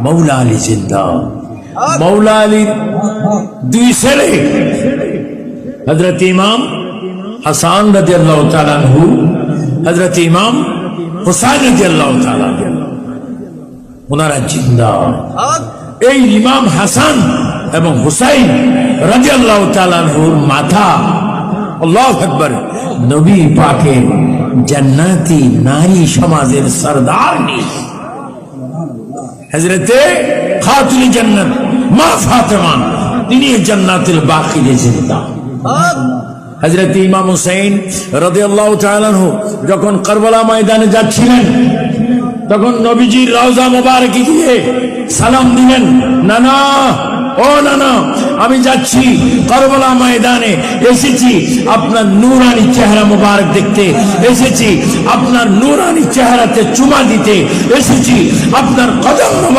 मौला अली जिंदा। मौला अली दुई ছেলে हजरत इमाम हसन রাদিয়াল্লাহু তাআলা আনহু, हजरत इमाम हुसैन রাদিয়াল্লাহু তাআলা আনহু, ওনারা জিন্দা। এই ইমাম হাসান এবং হুসাইন রাদিয়াল্লাহু তাআলা আনহুর মাথা, আল্লাহু আকবার, নবী পাকের জান্নাতি নারী সমাজের সরদার নি হযরতে খাতুনে জান্নাত মা ফাতেমা, তিনি জান্নাতুল বাকিতে জিন্দা। হযরত ইমাম হুসাইন রাদিয়াল্লাহু তাআলা আনহু যখন কারবালা ময়দানে যাচ্ছিলেন, তখন নবীজির রওজা মোবারকে গিয়ে সালাম দিলেন, নানা ও নানা, আমি যাচ্ছি কারবালা ময়দানে, এসেছি আপনার নূরানি চেহারা মোবারক দেখতে, এসেছি আপনার নূরানি চেহারাতে চুমা দিতে, এসেছি আপনার কদম